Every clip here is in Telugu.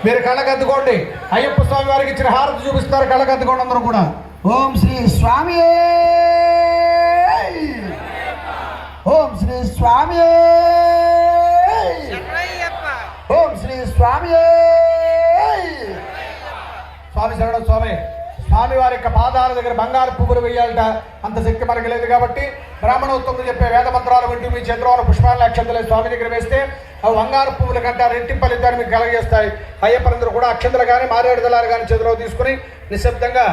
మీరు కళ్ళకద్దుకోండి. అయ్యప్ప స్వామి వారికి ఇచ్చిన హారతి చూపిస్తారు. కళ్ళకద్దుకోండి అందరూ కూడా. ఓం శ్రీ స్వామి, ఓం శ్రీ స్వామి, ఓం శ్రీ స్వామి. స్వామి శరణ స్వామి. స్వామి వారి యొక్క పాదాల దగ్గర బంగారు పువ్వులు వేయాలట. అంత శక్తి మనకి లేదు కాబట్టి బ్రాహ్మణోత్తములు చెప్పే వేద మంత్రాలు వింటూ మీ చేతిలో పుష్పాల అక్షంతలు స్వామి దగ్గర వేస్తే అవి బంగారు పువ్వుల కంటే రెట్టి ఫలితాన్ని మీకు కలగజేస్తాయి. అయ్యప్పందరూ కూడా అక్షంతలు కానీ మారేడు దళాలు కానీ చేతిలో తీసుకుని నిశ్శబ్దంగా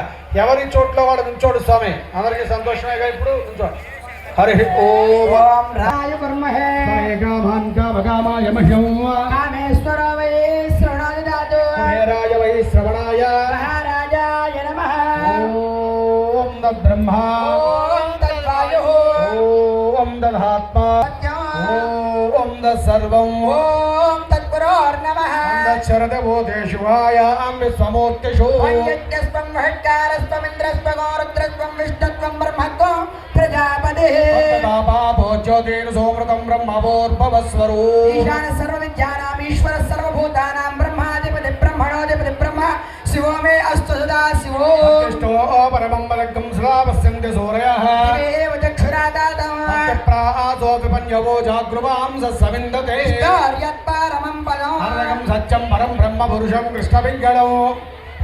ఎవరి చోట్లో వాడు ఉంచోడు. స్వామి అందరికీ సంతోషమేగా. ఇప్పుడు ఉంచోడు. హరి ఓం రాయ కర్మహే కామాన్ కామకామాయ మహ్యం కామేశ్వర వై శ్రవణాయ దాతు రాయ వై శ్రవణాయ మహారాజాయ నమః. ఓం తద్బ్రహ్మ ఓం తద్వాయు ఓం తదాత్మా ఓం తత్సర్వం ఓం తత్పురోర్నమః. శరదబోధే శివాయ విశ్వమూర్తిషు పంచస్వం మహత్కారస్వం ఇంద్రస్వం గౌరుద్రస్వం విష్ణుత్వం బ్రహ్మత్వం ప్రజాపతి జ్యోతిర్ సోమృతం బ్రహ్మవోర్భవస్వరూ ఈశాన సర్వ విద్యానాం ఈశ్వర సర్వభూతానాం బ్రహ్మాధిపతి బ్రహ్మణోధిపతి బ్రహ్మ శివో మే అస్తు సదా శివో పరమం బలగం శ్రావస్యంతి సూరయః దేవ చక్షురాదాతం ప్రాసో విపన్యవో జాగృవాం సవిందతే పరమం పదం అర్రగం సత్యం పరం బ్రహ్మ పురుషం కృష్ణపింగళం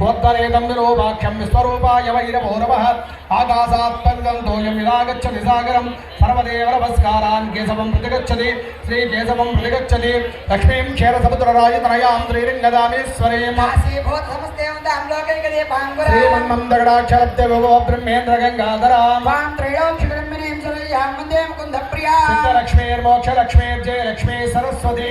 కోద్దరేదం విరూపాక్షం విశ్వరూపాయ వైరమోరవః ఆకాశాత్పంగంతోయం విరాగచ్చతి సాగరం సర్వదేవ నమస్కారాన్ కేశవం ప్రతిగచ్చతి శ్రీ కేశవం ప్రతిగచ్చతి లక్ష్మీం క్షీరసముద్రరాయతనయాం శ్రీలింగదామేశ్వరీం శ్రీమన్మందగడాక్షరబ్ద విభవ బ్రహ్మేంద్ర గంగాధరాం లక్ష్మీర్మోక్షలక్ష్మీర్జయలక్ష్మీ సరస్వతీ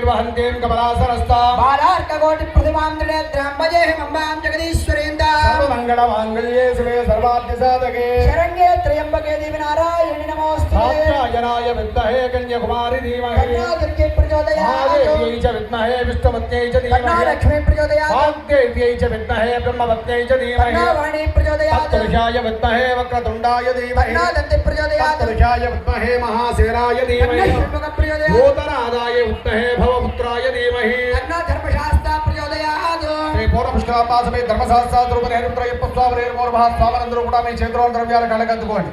వహంతీం కమలాసనస్తాం బాలార్కకోటి ప్రతిమాంద్రేత్రాం భజేహమంబాం జగదీశ్వరేంద్ర సర్వమంగళమాంగళ్యే శివే సర్వార్థ సాధకే శరణ్యే త్రయంబకే దేవి నారాయణి నమోస్తుతే కాత్యాయనాయ విద్మహే కన్యాకుమారి ధీమహి కన్యాదుర్గే ప్రచోదయాత్ దేవ్యై చ విద్మహే విష్ణుమత్యై చ ధీమహి లక్ష్మీ ప్రచోదయాత్ వాగ్దేవ్యై చ విద్మహే బ్రహ్మవత్యై చ ధీమహి వాణి ప్రచోదయాత్ తత్పురుషాయ విద్మహే వక్రతుండాయ ధీమహి దంతి ప్రచోదయాత్ తత్పురుషాయ విద్మహే మహాసేనాయ ధీమహి ప్రచోదయాత్ భూతనాదాయ విద్మహే భవపుత్రాయ ధీమహి ధర్మశాస్త్ర ప్రచోదయాత్ శ్రీ పూర్ణపుష్కరాంబా సమేత ధర్మశాస్త్ర రూప నేరుత్రయప్ప స్వామి నేర్మోర్భా స్వామనందరూ కూడా మీ చేతిలో ద్రవ్యాలు కళ్ళకద్దుకోండి.